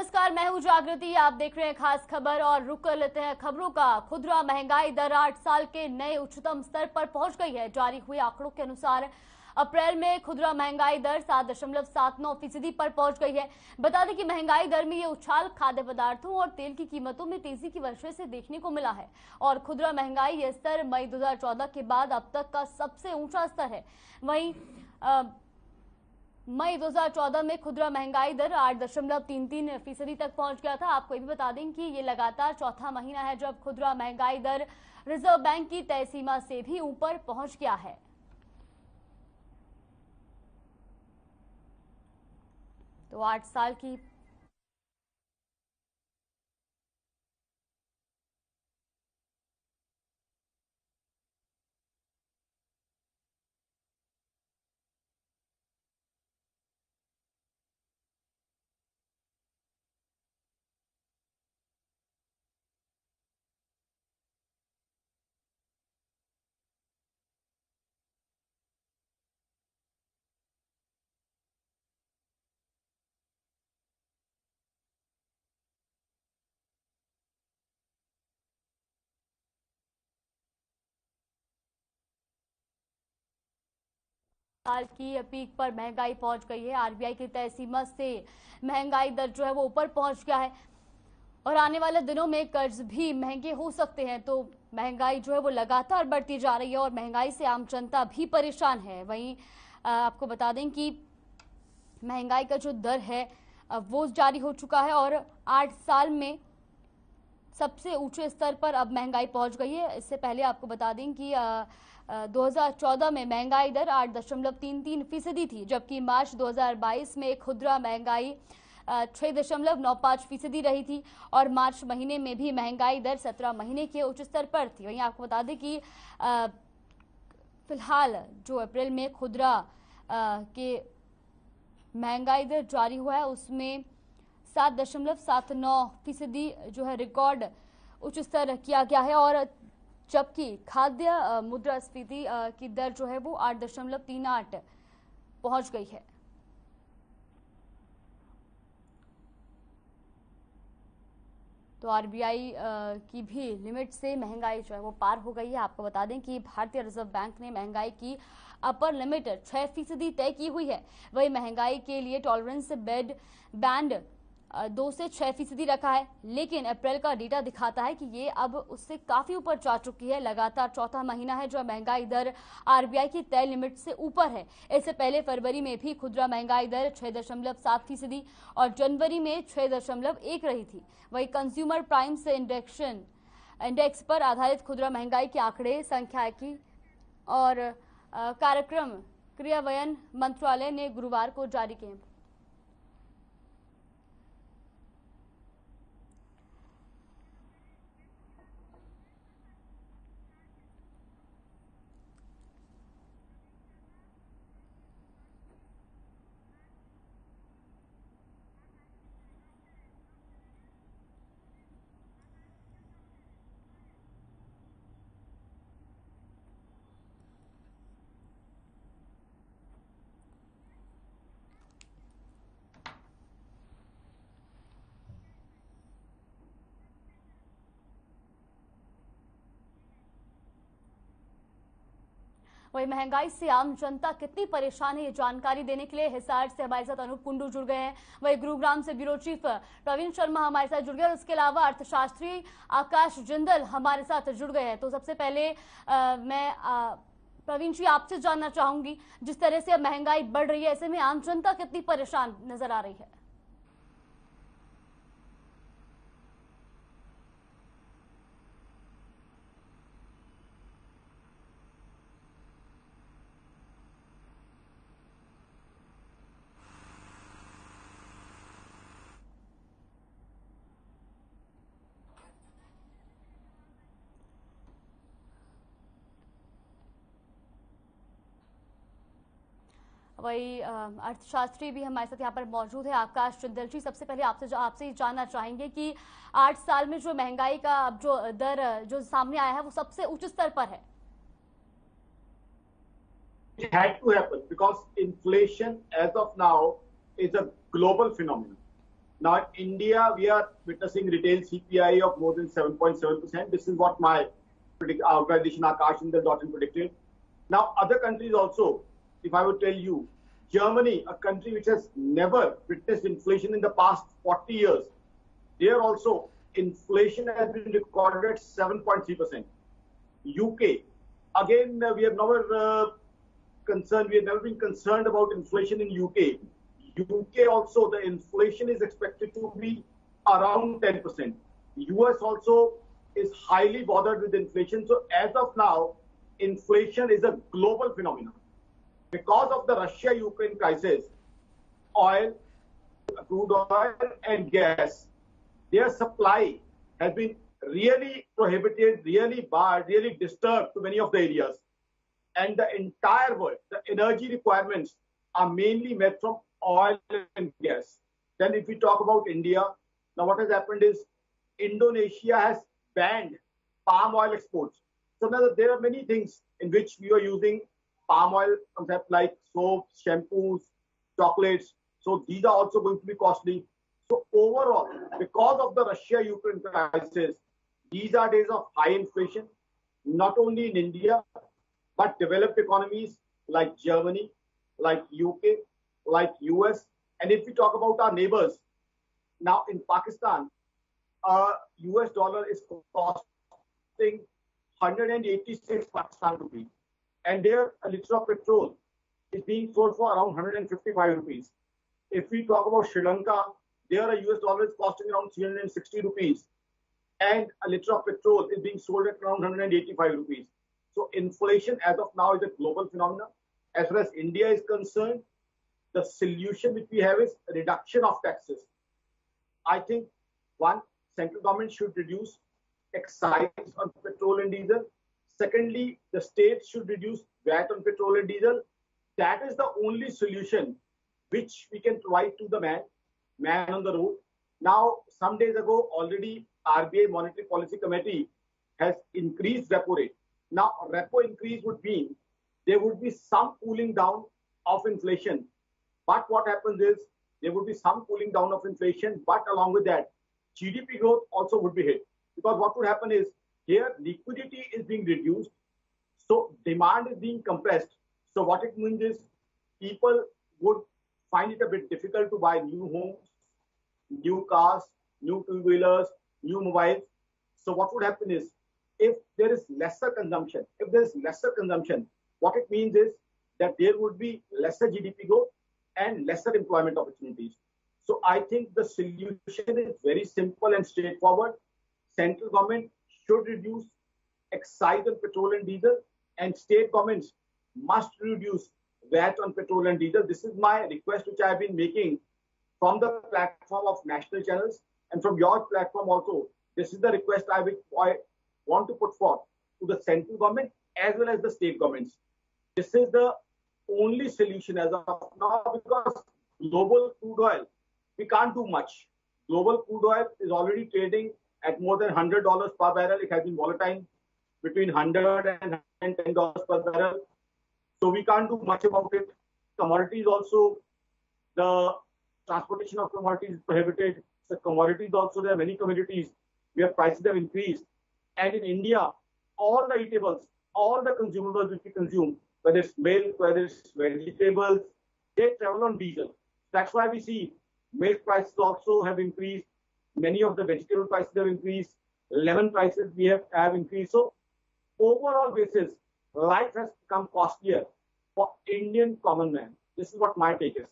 नमस्कार, मैं हूं जागृति। आप देख रहे हैं खास खबर और रुक कर लेते हैं खबरों का। खुदरा महंगाई दर 8 साल के नए उच्चतम स्तर पर पहुंच गई है। जारी हुए आंकड़ों के अनुसार अप्रैल में खुदरा महंगाई दर 7.79% पर पहुंच गई है। बता दें कि महंगाई दर में ये उछाल खाद्य पदार्थों और तेल की कीमतों में तेजी की वजह से देखने को मिला है और खुदरा महंगाई ये स्तर मई 2014 के बाद अब तक का सबसे ऊंचा स्तर है। वहीं मई 2014 में खुदरा महंगाई दर 8.33% तक पहुंच गया था। आपको ये भी बता दें कि ये लगातार चौथा महीना है जब खुदरा महंगाई दर रिजर्व बैंक की तय सीमा से भी ऊपर पहुंच गया है। तो 8 साल की साल की पीक पर महंगाई पहुंच गई है। आरबीआई की तय सीमा से महंगाई दर जो है वो ऊपर पहुंच गया है और आने वाले दिनों में कर्ज भी महंगे हो सकते हैं। तो महंगाई जो है वो लगातार बढ़ती जा रही है और महंगाई से आम जनता भी परेशान है। वहीं आपको बता दें कि महंगाई का जो दर है वो जारी हो चुका है और 8 साल में सबसे ऊंचे स्तर पर अब महंगाई पहुंच गई है। इससे पहले आपको बता दें कि 2014 में महंगाई दर 8.33% थी, जबकि मार्च 2022 में खुदरा महंगाई 6.95% रही थी और मार्च महीने में भी महंगाई दर 17 महीने के उच्च स्तर पर थी। वहीं आपको बता दें कि फिलहाल जो अप्रैल में खुदरा के महंगाई दर जारी हुआ है उसमें 7.79% जो है रिकॉर्ड उच्च स्तर किया गया है और जबकि खाद्य मुद्रास्फीति की दर जो है वो 8.38 पहुंच गई है। तो आरबीआई की भी लिमिट से महंगाई जो है वो पार हो गई है। आपको बता दें कि भारतीय रिजर्व बैंक ने महंगाई की अपर लिमिट 6% तय की हुई है। वही महंगाई के लिए टॉलरेंस बैंड 2 से 6% रखा है, लेकिन अप्रैल का डेटा दिखाता है कि ये अब उससे काफी ऊपर जा चुकी है। लगातार चौथा महीना है जो महंगाई दर आरबीआई की तय लिमिट से ऊपर है। इससे पहले फरवरी में भी खुदरा महंगाई दर 6.7% और जनवरी में 6.1 रही थी। वही कंज्यूमर प्राइस इंडेक्स पर आधारित खुदरा महंगाई के आंकड़े सांख्यिकी और कार्यक्रम क्रियान्वयन मंत्रालय ने गुरुवार को जारी किए। वही महंगाई से आम जनता कितनी परेशान है, ये जानकारी देने के लिए हिसार से हमारे साथ अनूप कुंडू जुड़ गए हैं। वही गुरुग्राम से ब्यूरो चीफ प्रवीण शर्मा हमारे साथ जुड़ गए और इसके अलावा अर्थशास्त्री आकाश जिंदल हमारे साथ जुड़ गए हैं। तो सबसे पहले मैं प्रवीण जी आपसे जानना चाहूंगी, जिस तरह से अब महंगाई बढ़ रही है ऐसे में आम जनता कितनी परेशान नजर आ रही है? वही अर्थशास्त्री भी हमारे साथ यहाँ पर मौजूद है आकाश जिंदल जी। सबसे पहले आपसे जानना चाहेंगे कि 8 साल में जो महंगाई का अब जो दर जो सामने आया है वो सबसे उच्च स्तर पर है। It had to happen because inflation as of now is a global phenomenon. Now in India, we are witnessing retail CPI of more than 7.7%. This is what my organization Akashindal.in predicted. Now other countries also, if I would tell you, Germany, a country which has never witnessed inflation in the past 40 years, there also inflation has been recorded at 7.3%. UK, again, we have never been concerned about inflation in UK. UK also, the inflation is expected to be around 10%. US also is highly bothered with inflation. So as of now, inflation is a global phenomenon. Because of the Russia-Ukraine crisis, oil, crude oil and gas, their supply has been really prohibited, really barred, really disturbed to many of the areas. And the entire world, the energy requirements are mainly met from oil and gas. Then if we talk about India, now what has happened is Indonesia has banned palm oil exports. So now there are many things in which we are using palm oil concept like soaps, shampoos, chocolates. So these are also going to be costly. So overall, because of the Russia-Ukraine crisis, these are days of high inflation, not only in India, but developed economies like Germany, like UK, like US. And if we talk about our neighbors, now in Pakistan, US dollar is costing 186 Pakistan rupees. And there a liter of petrol is being sold for around 155 rupees. If we talk about Sri Lanka, there a US dollar is costing around 360 rupees. And a liter of petrol is being sold at around 185 rupees. So inflation as of now is a global phenomenon. As far as India is concerned, the solution which we have is reduction of taxes. I think one, central government should reduce excise on petrol and diesel. Secondly, the states should reduce VAT on petrol and diesel. That is the only solution which we can provide to the man on the road. Now, some days ago, already RBI Monetary Policy Committee has increased repo rate. Now, repo increase would mean there would be some cooling down of inflation. But what happens is there would be some cooling down of inflation, but along with that, GDP growth also would be hit. Because what would happen is here liquidity is being reduced, so demand is being compressed. So what it means is people would find it a bit difficult to buy new homes, new cars, new two-wheelers, new mobiles. So what would happen is if there is lesser consumption, what it means is that there would be lesser GDP growth and lesser employment opportunities. So I think the solution is very simple and straightforward. Central government should reduce excise on petrol and diesel, and state governments must reduce VAT on petrol and diesel. This is my request which I have been making from the platform of national channels and from your platform also. This is the request I want to put forth to the central government as well as the state governments. This is the only solution as of now, because global crude oil, we can't do much. Global crude oil is already trading at more than $100 per barrel. It has been volatile between $100 and $110 per barrel. So we can't do much about it. Commodities also, the transportation of commodities is prohibited. The commodities also, there are many commodities where prices have increased. And in India, all the eatables, all the consumables which we consume, whether it's milk, whether it's vegetables, they travel on diesel. That's why we see milk prices also have increased. Many of the vegetable prices have increased. Lemon prices we have increased. So overall basis, life has become costlier for Indian common man. This is what my take is.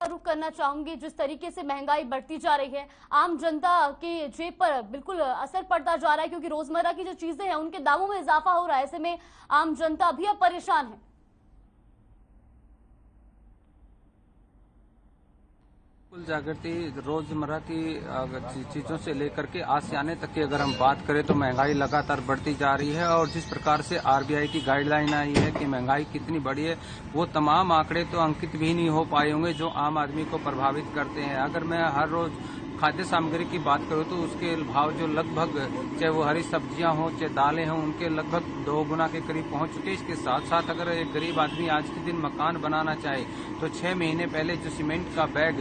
रुक करना चाहूंगी, जिस तरीके से महंगाई बढ़ती जा रही है, आम जनता की जेब पर बिल्कुल असर पड़ता जा रहा है, क्योंकि रोजमर्रा की जो चीजें हैं उनके दामों में इजाफा हो रहा है। ऐसे में आम जनता भी अब परेशान है। कुल जागृति रोजमर्रा की चीजों से लेकर के आसियाने तक की अगर हम बात करें तो महंगाई लगातार बढ़ती जा रही है, और जिस प्रकार से आरबीआई की गाइडलाइन आई है कि महंगाई कितनी बढ़ी है, वो तमाम आंकड़े तो अंकित भी नहीं हो पाए होंगे जो आम आदमी को प्रभावित करते हैं। अगर मैं हर रोज खाद्य सामग्री की बात करो तो उसके भाव जो लगभग, चाहे वो हरी सब्जियां हो चाहे दालें हों, उनके लगभग 2 गुना के करीब पहुंच चुके हैं। इसके साथ साथ अगर एक गरीब आदमी आज के दिन मकान बनाना चाहे तो 6 महीने पहले जो सीमेंट का बैग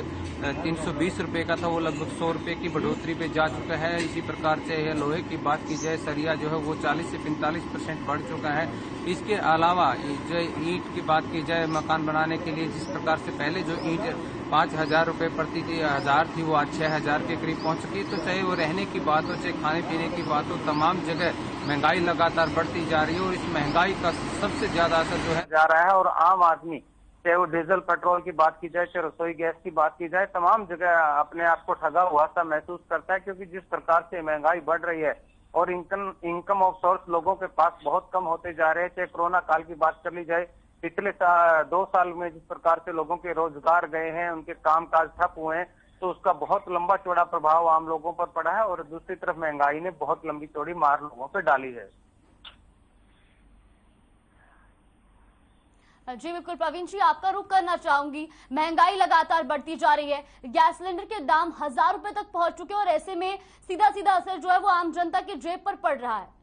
320 रुपए का था वो लगभग 100 रुपए की बढ़ोतरी पे जा चुका है। इसी प्रकार से लोहे की बात की जाए, सरिया जो है वो 40 से 45% बढ़ चुका है। इसके अलावा जो ईंट की बात की जाए मकान बनाने के लिए, जिस प्रकार से पहले जो ईंट 5,000 रुपए प्रति हजार थी वो आज 6,000 के करीब पहुंच चुकी है। तो चाहे वो रहने की बात हो चाहे खाने पीने की बात हो, तमाम जगह महंगाई लगातार बढ़ती जा रही है और इस महंगाई का सबसे ज्यादा असर जो है जा रहा है। और आम आदमी, चाहे वो डीजल पेट्रोल की बात की जाए चाहे रसोई गैस की बात की जाए, तमाम जगह अपने आप को ठगा हुआ सा महसूस करता है, क्योंकि जिस प्रकार से महंगाई बढ़ रही है और इनकम ऑफ सोर्स लोगों के पास बहुत कम होते जा रहे हैं। चाहे कोरोना काल की बात कर ली जाए, पिछले 2 साल में जिस प्रकार से लोगों के रोजगार गए हैं, उनके कामकाज ठप हुए हैं, तो उसका बहुत लंबा चौड़ा प्रभाव आम लोगों पर पड़ा है। और दूसरी तरफ महंगाई ने बहुत लंबी चौड़ी मार लोगों पर डाली है। जी बिल्कुल प्रवीण जी, आपका रुख करना चाहूंगी। महंगाई लगातार बढ़ती जा रही है, गैस सिलेंडर के दाम 1,000 रुपए तक पहुंच चुके हैं और ऐसे में सीधा सीधा असर जो है वो आम जनता की जेब पर पड़ रहा है।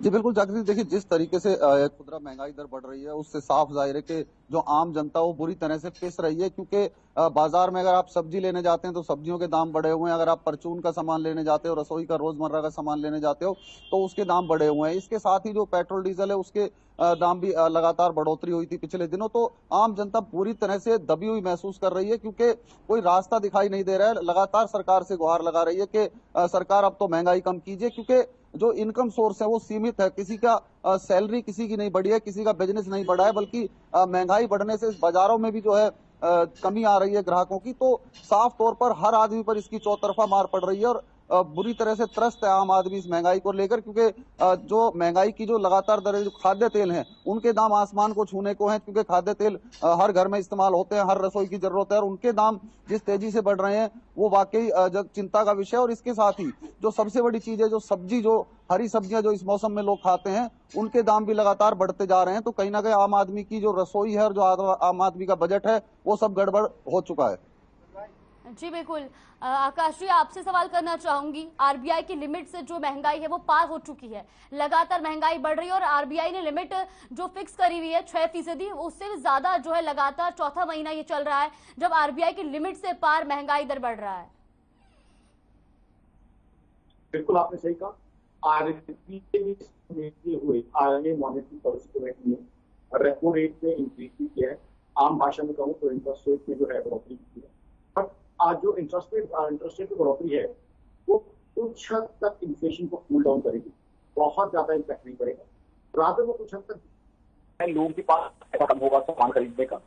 जी बिल्कुल जागृति, देखिए जिस तरीके से खुदरा महंगाई दर बढ़ रही है उससे साफ जाहिर है कि जो आम जनता वो बुरी तरह से पिस रही है, क्योंकि बाजार में अगर आप सब्जी लेने जाते हैं तो सब्जियों के दाम बढ़े हुए हैं, अगर आप परचून का सामान लेने जाते हो, रसोई का रोजमर्रा का सामान लेने जाते हो तो उसके दाम बढ़े हुए हैं। इसके साथ ही जो पेट्रोल डीजल है उसके दाम भी लगातार बढ़ोतरी हुई थी पिछले दिनों। तो आम जनता पूरी तरह से दबी हुई महसूस कर रही है, क्योंकि कोई रास्ता दिखाई नहीं दे रहा है। लगातार सरकार से गुहार लगा रही है कि सरकार अब तो महंगाई कम कीजिए, क्योंकि जो इनकम सोर्स है वो सीमित है। किसी का सैलरी किसी की नहीं बढ़ी है, किसी का बिजनेस नहीं बढ़ा है, बल्कि महंगाई बढ़ने से बाजारों में भी जो है कमी आ रही है ग्राहकों की। तो साफ तौर पर हर आदमी पर इसकी चौतरफा मार पड़ रही है और बुरी तरह से त्रस्त है आम आदमी इस महंगाई को लेकर, क्योंकि जो महंगाई की जो लगातार दरें, जो खाद्य तेल हैं उनके दाम आसमान को छूने को हैं, क्योंकि खाद्य तेल हर घर में इस्तेमाल होते हैं, हर रसोई की जरूरत है, और उनके दाम जिस तेजी से बढ़ रहे हैं वो वाकई चिंता का विषय है। और इसके साथ ही जो सबसे बड़ी चीज है, जो सब्जी, जो हरी सब्जियां जो इस मौसम में लोग खाते हैं, उनके दाम भी लगातार बढ़ते जा रहे हैं। तो कहीं ना कहीं आम आदमी की जो रसोई है और जो आम आदमी का बजट है वो सब गड़बड़ हो चुका है। जी बिल्कुल, आकाश जी आपसे सवाल करना चाहूंगी। आरबीआई की लिमिट से जो महंगाई है वो पार हो चुकी है, लगातार महंगाई बढ़ रही है और आरबीआई ने लिमिट जो फिक्स करी हुई है 6%, उससे भी ज्यादा जो है लगातार चौथा महीना ये चल रहा है जब आरबीआई की लिमिट से पार महंगाई दर बढ़ रहा है। बिल्कुल आपने सही कहा। आरबीआई मॉनेटरी पॉलिसी कमेटी ने रेपो रेट में इंक्रीज भी किया है। आम भाषा में कहूँ तो इंटरेस्ट रेट में जो है बढ़ोतरी की है। बट आज जो इंटरेस्ट रेट की बढ़ोतरी है वो कुछ हद तक इन्फ्लेशन को कूल डाउन करेगी, बहुत ज्यादा इम्पैक्ट नहीं पड़ेगा। रात में कुछ हद तक लोगों के पास कम होगा सामान खरीदने का,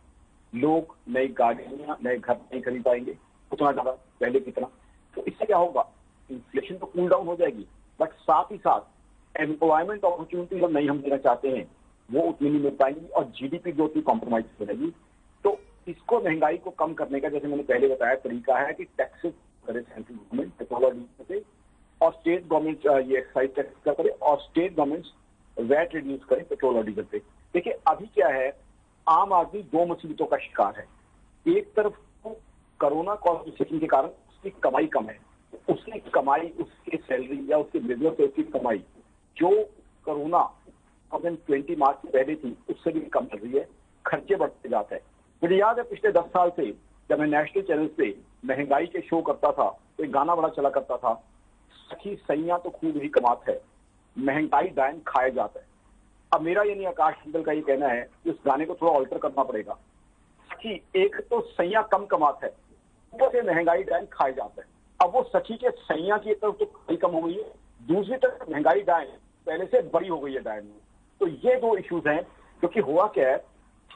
लोग नई गाड़ियां नए घर नहीं खरीद पाएंगे उतना ज्यादा पहले कितना। तो इससे क्या होगा, इन्फ्लेशन तो कूल डाउन हो जाएगी, बट साथ ही साथ एम्प्लॉयमेंट अपॉर्चुनिटी जो नहीं हम देना चाहते हैं वो उतनी नहीं मिल पाएंगी और जीडीपी ग्रोथ भी कॉम्प्रोमाइज हो जाएगी। तो इसको महंगाई को कम करने का, जैसे मैंने पहले बताया, तरीका है कि टैक्सेस करे सेंट्रल गवर्नमेंट पेट्रोल और डीजल पे, और स्टेट गवर्नमेंट ये एक्साइज टैक्स का करे और स्टेट गवर्नमेंट वैट रिड्यूस करे पेट्रोल और डीजल पे। देखिए अभी क्या है, आम आदमी दो मुसीबतों का शिकार है। एक तरफ कोरोना कॉन्सेशन के कारण उसकी कमाई कम है, उसकी कमाई, उसकी सैलरी या उसके बिजनेस से उसकी कमाई जो कोरोना 2020 मार्च से पहले थी उससे भी कम चल रही है, खर्चे बढ़ते जाते हैं। मुझे याद है पिछले 10 साल से जब मैं नेशनल चैनल पे महंगाई के शो करता था तो एक गाना बड़ा चला करता था, सखी सैया तो खूब ही कमात है, महंगाई डायन खाए जाता है। अब मेरा ये नहीं, आकाश सिंगल का ये कहना है कि उस गाने को थोड़ा ऑल्टर करना पड़ेगा। सखी एक तो सैया कम कमात है, ऊपर से महंगाई डायन खाए जाता है। अब वो सखी के सैया की तरफ तो कमाई कम हो गई है, दूसरी तरफ महंगाई डायन पहले से बड़ी हो गई है डायन में। तो ये दो इश्यूज हैं, क्योंकि हुआ क्या है,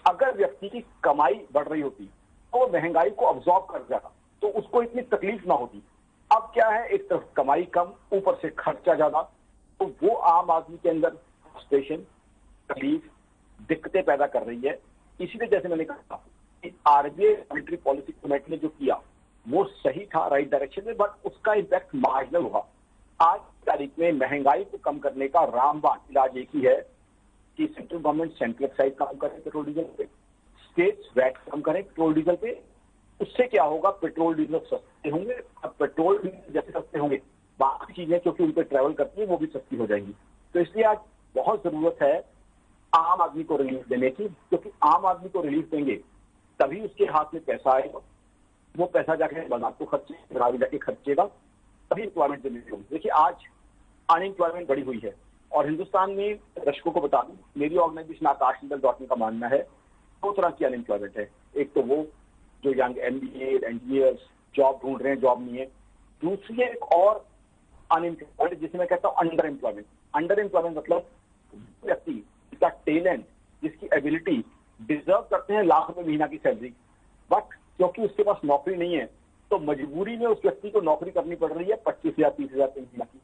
अगर व्यक्ति की कमाई बढ़ रही होती तो वो महंगाई को अब्सॉर्ब कर जाता तो उसको इतनी तकलीफ ना होती। अब क्या है, एक तरफ कमाई कम, ऊपर से खर्चा ज्यादा, तो वो आम आदमी के अंदर फ्रस्ट्रेशन, तकलीफ, दिक्कतें पैदा कर रही है। इसीलिए जैसे मैंने कहा कि आरबीआई मॉनेटरी पॉलिसी कमेटी ने जो किया वो सही था, राइट डायरेक्शन में, बट उसका इम्पैक्ट मार्जिनल हुआ। आज की तारीख में महंगाई को कम करने का रामबाण इलाज एक ही है कि सेंट्रल गवर्नमेंट सेंट्रल एक्साइज काम करे पेट्रोल डीजल पे, स्टेट्स वैट कम करें पेट्रोल डीजल पे, उससे क्या होगा, पेट्रोल डीजल सस्ते होंगे। अब पेट्रोल डीजल जैसे सस्ते होंगे, बाकी चीजें क्योंकि उन पर ट्रैवल करती है वो भी सस्ती हो जाएंगी। तो इसलिए आज बहुत जरूरत है आम आदमी को रिलीफ देने की, क्योंकि आम आदमी को रिलीफ देंगे तभी उसके हाथ में पैसा आएगा, वो पैसा जाके बाजार को खर्चे, आगे जाके खर्चेगा, तभी एम्प्लॉयमेंट जनरेट होगी। देखिए आज अनएम्प्लॉयमेंट बढ़ी हुई है और हिंदुस्तान में दर्शकों को बता दूं, मेरी ऑर्गेनाइजेशन आकाशनिंदल.in का मानना है 2 तरह की अनएम्प्लॉयमेंट है। एक तो वो जो यंग MBA इंजीनियर्स जॉब ढूंढ रहे हैं, जॉब नहीं है। दूसरी है एक और अनएम्प्लॉयमेंट जिसे मैं कहता हूं अंडर एम्प्लॉयमेंट। अंडर एम्प्लॉयमेंट मतलब व्यक्ति जिसका टैलेंट, जिसकी एबिलिटी डिजर्व करते हैं लाख रुपए महीना की सैलरी, बट क्योंकि उसके पास नौकरी नहीं है तो मजबूरी में उस व्यक्ति को नौकरी करनी पड़ रही है 25,000 30,000 महीना की।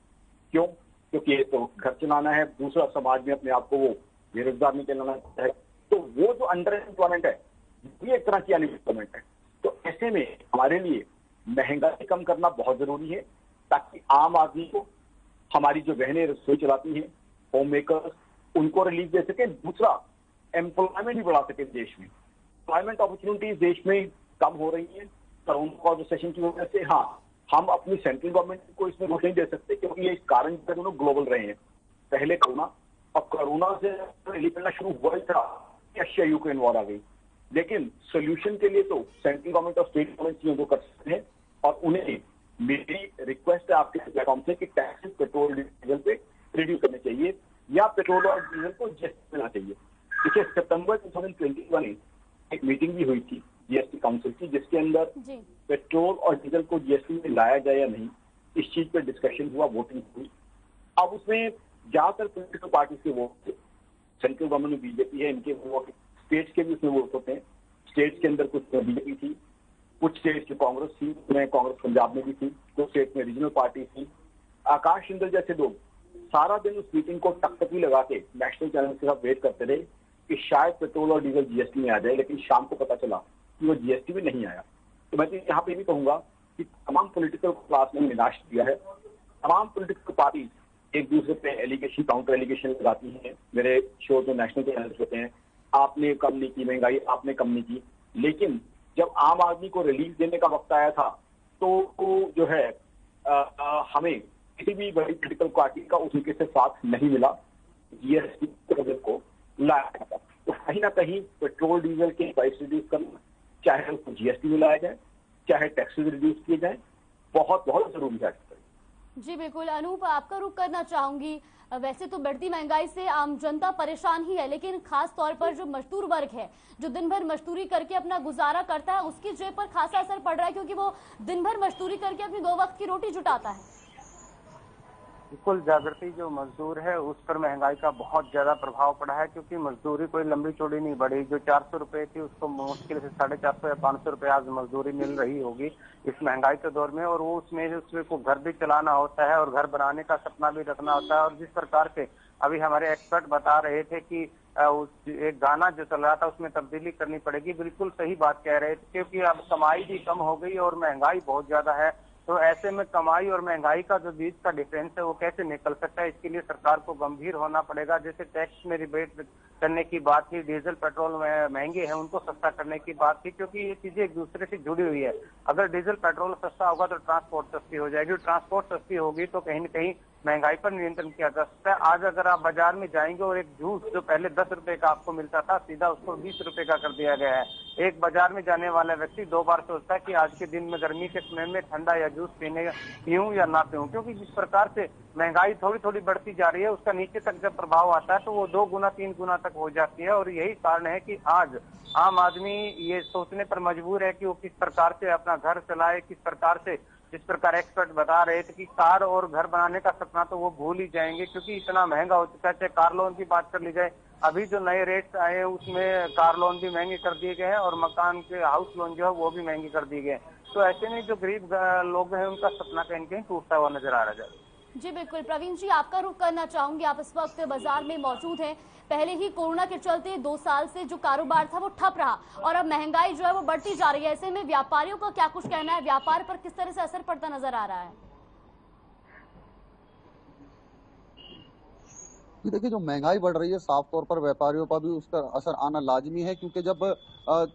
क्यों? क्योंकि एक तो घर चलाना है, दूसरा समाज में अपने आप को वो बेरोजगार नहीं कहलाना है। तो वो जो अंडर एम्प्लॉयमेंट है ये एक तरह की अनएम्प्लॉयमेंट है। तो ऐसे में हमारे लिए महंगाई कम करना बहुत जरूरी है ताकि आम आदमी को, हमारी जो बहनें रसोई चलाती हैं, होम मेकर्स, उनको रिलीफ दे सके। दूसरा एम्प्लॉयमेंट भी बढ़ा सके देश में। एम्प्लॉयमेंट अपॉर्चुनिटीज देश में कम हो रही है कोरोना और रिसेशन की वजह से। हाँ, हम अपनी सेंट्रल गवर्नमेंट को इसमें रोक नहीं दे सकते क्योंकि ये इस कारण से दोनों ग्लोबल रहे हैं। पहले कोरोना, अब कोरोना से रिलीफ मिलना शुरू हुआ ही था, रशिया यूक्रेन वॉर आ गई। लेकिन सोल्यूशन के लिए तो सेंट्रल गवर्नमेंट और स्टेट गवर्नमेंट चीजों को कर सकते हैं और उन्हें मेरी रिक्वेस्ट है आपके प्लेटफॉर्म से कि टैक्सेस पेट्रोल डीजल पे रिड्यूस करने चाहिए या पेट्रोल और डीजल को जीएसटी देना चाहिए। देखिए सितंबर 2021 में एक मीटिंग भी हुई थी जीएसटी काउंसिल की, जिसके अंदर पेट्रोल और डीजल को जीएसटी में लाया जाए या नहीं, इस चीज पर डिस्कशन हुआ, वोटिंग हुई। अब उसमें ज्यादातर पोलिटिकल पार्टी के वोट थे, सेंट्रल गवर्नमेंट में बीजेपी है, इनके वोट, स्टेट्स के भी उसमें वोट होते हैं। स्टेट्स के अंदर कुछ बीजेपी थी, कुछ स्टेट्स की कांग्रेस थी, उसमें कांग्रेस पंजाब में भी थी, कुछ स्टेट में रीजनल पार्टी थी। आकाश सिंदल जैसे लोग सारा दिन उस मीटिंग को टकटकी लगा के नेशनल चैनल के साथ वेट करते रहे कि शायद पेट्रोल और डीजल जीएसटी में आ जाए, लेकिन शाम को पता चला कि वो जीएसटी में नहीं आया। तो मैं तो यहाँ पे भी कहूंगा कि तमाम पॉलिटिकल क्लास ने निराश किया है। तमाम पॉलिटिकल पार्टी एक दूसरे पे एलिगेशन, काउंटर एलिगेशन लगाती हैं। मेरे शो जो नेशनल चैनल होते हैं, आपने कम नहीं की महंगाई, आपने कम नहीं की। लेकिन जब आम आदमी को रिलीफ देने का वक्त आया था तो जो है हमें किसी भी बड़ी पॉलिटिकल पार्टी का उस तरीके से साथ नहीं मिला जीएसटी को लाया था। तो कहीं ना कहीं पेट्रोल डीजल के प्राइस रिड्यूस करना, चाहे उसको जीएसटी में लाया जाए, चाहे टैक्सेस रिड्यूस किए जाए, बहुत बहुत जरूरी है। जी बिल्कुल अनूप, आपका रुख करना चाहूंगी। वैसे तो बढ़ती महंगाई से आम जनता परेशान ही है, लेकिन खास तौर पर जो मजदूर वर्ग है, जो दिन भर मजदूरी करके अपना गुजारा करता है, उसकी जेब पर खासा असर पड़ रहा है क्योंकि वो दिन भर मजदूरी करके अपनी 2 वक्त की रोटी जुटाता है। बिल्कुल, जागृति जो मजदूर है उस पर महंगाई का बहुत ज्यादा प्रभाव पड़ा है क्योंकि मजदूरी कोई लंबी चौड़ी नहीं बढ़ी। जो 400 रुपए थी उसको मुश्किल से 450 या 500 रुपए आज मजदूरी मिल रही होगी इस महंगाई के दौर में, और वो उसमें को घर भी चलाना होता है और घर बनाने का सपना भी रखना होता है। और जिस प्रकार से अभी हमारे एक्सपर्ट बता रहे थे कि एक गाना जो चल रहा था उसमें तब्दीली करनी पड़ेगी, बिल्कुल सही बात कह रहे थे क्योंकि अब कमाई भी कम हो गई और महंगाई बहुत ज्यादा है। तो ऐसे में कमाई और महंगाई का जो बीच का डिफरेंस है वो कैसे निकल सकता है, इसके लिए सरकार को गंभीर होना पड़ेगा। जैसे टैक्स में रिबेट करने की बात थी, डीजल पेट्रोल महंगे हैं उनको सस्ता करने की बात थी, क्योंकि ये चीजें एक दूसरे से जुड़ी हुई है। अगर डीजल पेट्रोल सस्ता होगा तो ट्रांसपोर्ट सस्ती हो जाएगी, ट्रांसपोर्ट सस्ती होगी तो कहीं न कहीं महंगाई पर नियंत्रण किया जा सकता है। आज अगर आप बाजार में जाएंगे और एक जूस जो पहले 10 रुपए का आपको मिलता था, सीधा उसको 20 रुपए का कर दिया गया है। एक बाजार में जाने वाला व्यक्ति 2 बार सोचता है कि आज के दिन में गर्मी के समय में ठंडा या जूस पीऊं या ना पीऊं, क्योंकि जिस प्रकार से महंगाई थोड़ी थोड़ी बढ़ती जा रही है उसका नीचे तक जब प्रभाव आता है तो वो 2 गुना 3 गुना तक हो जाती है। और यही कारण है कि आज आम आदमी ये सोचने पर मजबूर है कि वो किस प्रकार से अपना घर चलाए, किस प्रकार से, जिस प्रकार एक्सपर्ट बता रहे थे कि कार और घर बनाने का सपना तो वो भूल ही जाएंगे क्योंकि इतना महंगा हो चुका है। चाहे कार लोन की बात कर ली जाए, अभी जो नए रेट्स आए हैं उसमें कार लोन भी महंगे कर दिए गए हैं और मकान के हाउस लोन जो है वो भी महंगे कर दिए गए। तो ऐसे में जो गरीब लोग हैं उनका सपना कहीं कहीं टूटता हुआ नजर आ रहा है। जी बिल्कुल प्रवीण जी, आपका रुख करना चाहूंगी। आप इस वक्त बाजार में मौजूद हैं। पहले ही कोरोना के चलते 2 साल से जो कारोबार था वो ठप रहा और अब महंगाई जो है वो बढ़ती जा रही है। ऐसे में व्यापारियों का क्या कुछ कहना है, व्यापार पर किस तरह से असर पड़ता नजर आ रहा है? कि देखिए जो महंगाई बढ़ रही है साफ तौर पर व्यापारियों पर भी उसका असर आना लाजमी है, क्योंकि जब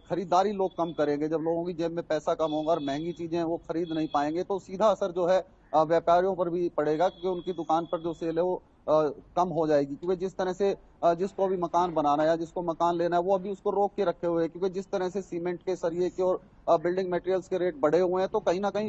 खरीदारी लोग कम करेंगे, जब लोगों की जेब में पैसा कम होगा और महंगी चीजें वो खरीद नहीं पाएंगे, तो सीधा असर जो है व्यापारियों पर भी पड़ेगा, क्योंकि उनकी दुकान पर जो सेल है वो कम हो जाएगी। क्योंकि जिस तरह से जिसको अभी मकान बनाना है या जिसको मकान लेना है वो अभी उसको रोक के रखे हुए हैं, क्योंकि जिस तरह से सीमेंट के, सरिये के और बिल्डिंग मटेरियल्स के रेट बढ़े हुए हैं, तो कहीं ना कहीं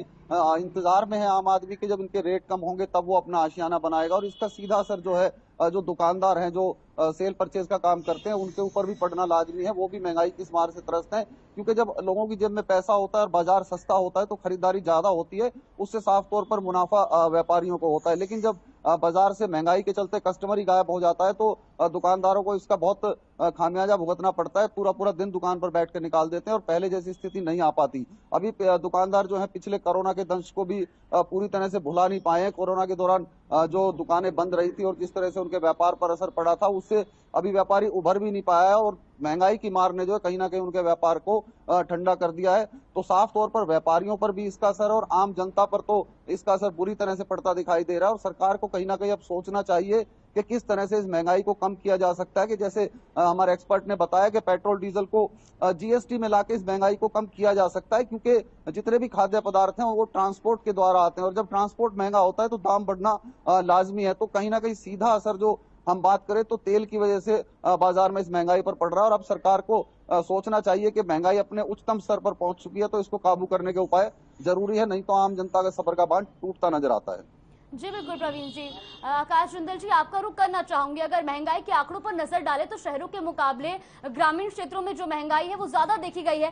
इंतजार में है आम आदमी के जब इनके रेट कम होंगे तब वो अपना आशियाना बनाएगा। और इसका सीधा असर जो है जो दुकानदार हैं, जो सेल परचेज का काम करते हैं, उनके ऊपर भी पड़ना लाजमी है। वो भी महंगाई की इस मार से त्रस्त हैं, क्योंकि जब लोगों की जेब में पैसा होता है और बाजार सस्ता होता है तो खरीदारी ज्यादा होती है, उससे साफ तौर पर मुनाफा व्यापारियों को होता है। लेकिन जब बाजार से महंगाई के चलते कस्टमर ही गायब हो जाता है तो दुकानदारों को इसका बहुत खामियाजा भुगतना पड़ता है। पूरा पूरा दिन दुकान पर बैठ कर निकाल देते हैं और पहले जैसी स्थिति नहीं आ पाती। अभी दुकानदार जो है पिछले कोरोना के दंश को भी पूरी तरह से भुला नहीं पाए हैं। कोरोना के दौरान जो दुकानें बंद रही थी और जिस तरह से उनके व्यापार पर असर पड़ा था, उससे अभी व्यापारी उभर भी नहीं पाया है और महंगाई की मार ने जो है कहीं ना कहीं उनके व्यापार को ठंडा कर दिया है। तो साफ तौर पर व्यापारियों पर भी इसका असर और आम जनता पर तो इसका असर बुरी तरह से पड़ता दिखाई दे रहा है। और सरकार को कहीं ना कहीं अब सोचना चाहिए कि किस तरह से इस महंगाई को कम किया जा सकता है। कि जैसे हमारे एक्सपर्ट ने बताया कि पेट्रोल डीजल को जीएसटी में लाके इस महंगाई को कम किया जा सकता है, क्योंकि जितने भी खाद्य पदार्थ हैं वो ट्रांसपोर्ट के द्वारा आते हैं और जब ट्रांसपोर्ट महंगा होता है तो दाम बढ़ना लाजमी है। तो कहीं ना कहीं सीधा असर जो हम बात करें तो तेल की वजह से बाजार में इस महंगाई पर पड़ रहा है। और अब सरकार को सोचना चाहिए कि महंगाई अपने उच्चतम स्तर पर पहुंच चुकी है, तो इसको काबू करने के उपाय जरूरी है, नहीं तो आम जनता का सबर का बांध टूटता नजर आता है। जी बिल्कुल प्रवीण जी। आकाश जिंदल जी, आपका रुख करना चाहूंगी, अगर महंगाई के आंकड़ों पर नजर डालें तो शहरों के मुकाबले ग्रामीण क्षेत्रों में जो महंगाई है वो ज्यादा देखी गई है।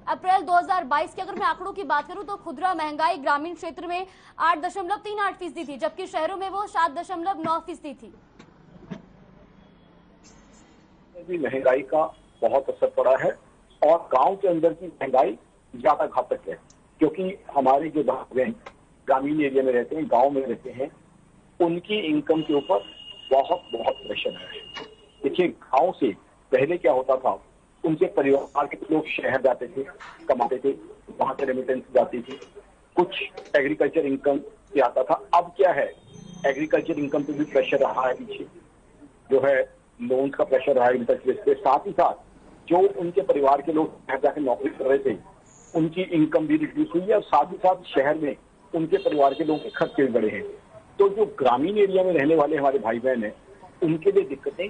अप्रैल 2022 के अगर मैं आंकड़ों की बात करूं तो खुदरा महंगाई ग्रामीण क्षेत्र में 8.38% थी, जबकि शहरों में वो 7.9% थी। महंगाई का बहुत असर पड़ा है और गांव के अंदर की महंगाई ज्यादा घातक है, क्योंकि हमारे जो ग्रामीण एरिया में रहते हैं, गांव में रहते हैं, उनकी इनकम के ऊपर बहुत प्रेशर है। देखिए, गांव से पहले क्या होता था, उनके परिवार के लोग शहर जाते थे, कमाते थे, वहां से रेमिटेंस जाती थी, कुछ एग्रीकल्चर इनकम से आता था। अब क्या है, एग्रीकल्चर इनकम पे भी प्रेशर रहा है, पीछे जो है लोन का प्रेशर रहा है इंटरेस्ट रेट पे। साथ ही साथ जो उनके परिवार के लोग शहर जाकर नौकरी कर रहे थे, उनकी इनकम भी रिड्यूस हुई है और साथ ही साथ शहर में उनके परिवार के लोगों के खर्चे भी बढ़े हैं। तो जो ग्रामीण एरिया में रहने वाले हमारे भाई बहन हैं, उनके लिए दिक्कतें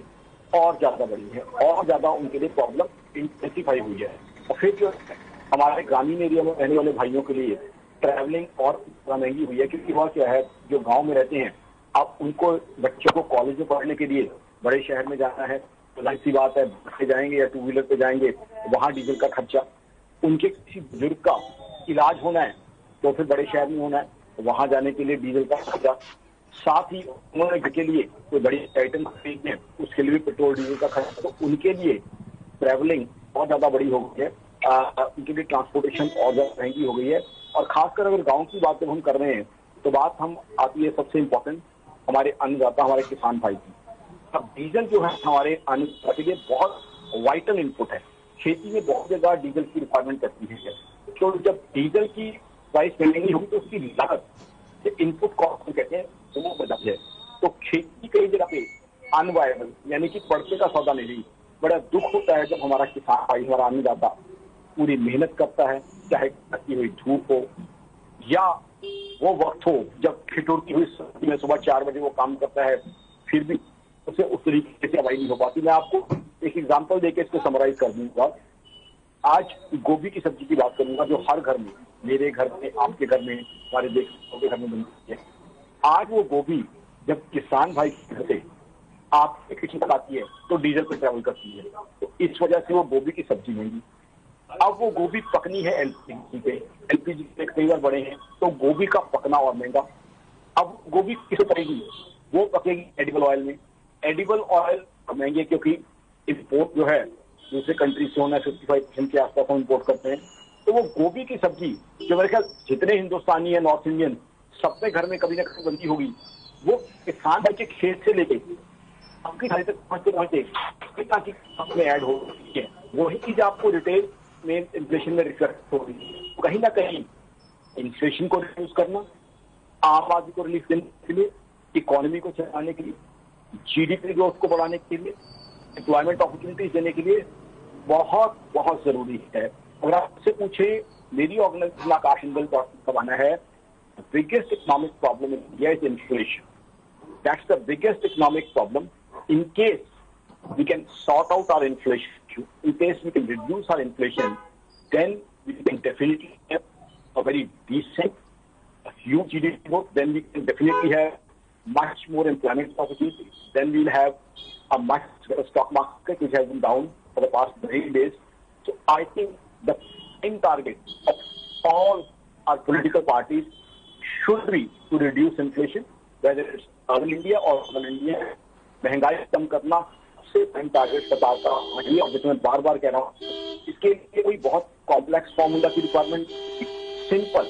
और ज्यादा बढ़ी है और ज्यादा उनके लिए प्रॉब्लम इंटेंसिफाई हुई है। और फिर जो हमारे ग्रामीण एरिया में रहने वाले भाइयों के लिए ट्रैवलिंग और महंगी हुई है, क्योंकि वह क्या है, जो गाँव में रहते हैं, अब उनको बच्चों को कॉलेज में पढ़ने के लिए बड़े शहर में जाना है, तो जाहिर सी बात है, बस से जाएंगे या टू व्हीलर पे जाएंगे, वहां डीजल का खर्चा, उनके किसी बुजुर्ग का इलाज होना है तो फिर बड़े शहर में होना है, वहां जाने के लिए डीजल का खर्चा, साथ ही उन्होंने घर के लिए कोई बड़ी आइटम खरीदने हैं, उसके लिए भी पेट्रोल डीजल का खर्चा, तो उनके लिए ट्रैवलिंग बहुत ज्यादा बड़ी हो गई है, उनके लिए ट्रांसपोर्टेशन और ज्यादा महंगी हो गई है। और खासकर अगर गाँव की बात जब हम कर रहे हैं तो बात हम आती है सबसे इम्पोर्टेंट हमारे अन्नदाता, हमारे किसान भाई की। अब डीजल जो है हमारे अन्नदाता के लिए बहुत वाइटल इनपुट है, खेती में बहुत जगह डीजल की रिक्वायरमेंट करती है। तो जब डीजल की प्राइस महंगी होगी तो उसकी लागत, इनपुट कॉस्ट कहते हैं, वो बढ़ जाती है। तो खेती कई जगह पे अनवायबल, यानी कि पड़ते का सौदा नहीं रही। बड़ा दुख होता है जब हमारा किसान भाई, हमारा अन्नदाता पूरी मेहनत करता है, चाहे कटी हुई धूप हो या वो वक्त हो जब ठिठुरती हुई सर्दी में सुबह 4 बजे वो काम करता है, फिर भी उसे उस तरीके से अवाइड नहीं हो पाती। मैं आपको एक एग्जांपल देके इसको समराइज कर दूंगा। आज गोभी की सब्जी की बात करूंगा, जो हर घर में, मेरे घर में, आपके घर में, हमारे देशों के घर में बनती है। आज वो गोभी जब किसान भाई के घर से आपके किचन तक आती है तो डीजल पे ट्रैवल करती है, तो इस वजह से वो गोभी की सब्जी महंगी। अब वो गोभी पकनी है एलपीजी पे, एलपीजी पे कई बार बढ़े हैं, तो गोभी का पकना और महंगा। अब गोभी किसे पकेगी, वो पकेगी एडिबल ऑयल में। एडिबल ऑयल महंगे क्योंकि इंपोर्ट जो है दूसरे कंट्री से होना है, 55% के आसपास हम इंपोर्ट करते हैं। तो वो गोभी की सब्जी जो मेरे ख्याल जितने हिंदुस्तानी है, नॉर्थ इंडियन, सबके घर में कभी ना कभी बनती होगी, वो किसान भाई के खेत से लेके आपकी घर तक पहुंचते कितना की में ऐड हो रही है, वही चीज आपको रिटेल में इन्फ्लेशन में रिफ्लेक्ट हो रही है। कहीं ना कहीं इन्फ्लेशन को रिड्यूस करना, आम आदमी को रिलीफ देने के लिए, इकोनॉमी को चलाने के लिए, जीडीपी ग्रोथ को बढ़ाने के लिए, एम्प्लॉयमेंट अपॉर्चुनिटीज देने के लिए बहुत बहुत जरूरी है। अगर आपसे पूछे, मेरी ऑर्गेनाइजेशन आकाश हिंदल का मानना है biggest economic problem in India is inflation. That's the biggest economic problem. In case we can sort out our inflation issue, in case we can reduce our inflation, then we can definitely have a very decent, huge GDP growth. Then we can definitely have much more employment opportunities. Then we'll have a much better stock market, which has been down for the past 3 days. So I think the main target of all our political parties should be to reduce inflation, whether it's urban India or rural India. महंगाई कम करना सबसे target बताता है, और जिसमें बार बार कह रहा हूँ, इसके लिए कोई बहुत कॉम्प्लेक्स फॉर्मूला की रिक्वायरमेंट, सिंपल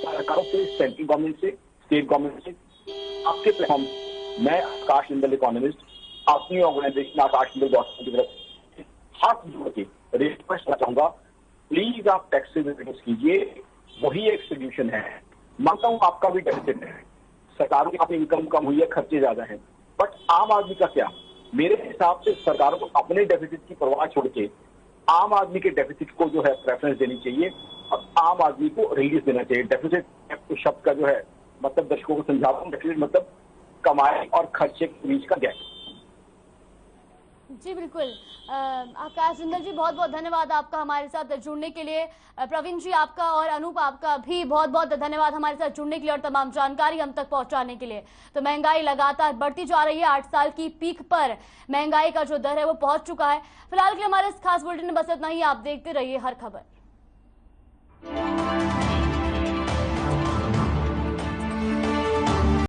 सरकारों से, सेंट्रल गवर्नमेंट से, स्टेट गवर्नमेंट से, आपके प्लेटफॉर्म, मैं आकाश हिंदल इकोनॉमिस्ट अपनी ऑर्गेनाइजेशन आकाश हिंदल डॉट की तरफ हाथ जोड़ के रिक्वेस्ट करना चाहूंगा, प्लीज आप टैक्सेस रिड्यूस कीजिए, वही एक सोल्यूशन है। मानता हूँ आपका भी डेफिसिट है, सरकारों की आपकी इनकम कम हुई है, खर्चे ज्यादा हैं, बट आम आदमी का क्या? मेरे हिसाब से सरकारों को अपने डेफिसिट की परवाह छोड़ के आम आदमी के डेफिसिट को जो है प्रेफरेंस देनी चाहिए और आम आदमी को रिलीज देना चाहिए। डेफिसिट शब्द का जो है मतलब दर्शकों को समझाता हूँ, डेफिसिट मतलब कमाई और खर्चे के बीच का गैप। जी बिल्कुल। आकाश जिंदल जी, बहुत बहुत धन्यवाद आपका हमारे साथ जुड़ने के लिए। प्रवीण जी आपका और अनूप आपका भी बहुत बहुत धन्यवाद हमारे साथ जुड़ने के लिए और तमाम जानकारी हम तक पहुंचाने के लिए। तो महंगाई लगातार बढ़ती जा रही है, 8 साल की पीक पर महंगाई का जो दर है वो पहुंच चुका है। फिलहाल के लिए हमारे इस खास बुलेटिन में बस इतना ही। आप देखते रहिए हर खबर।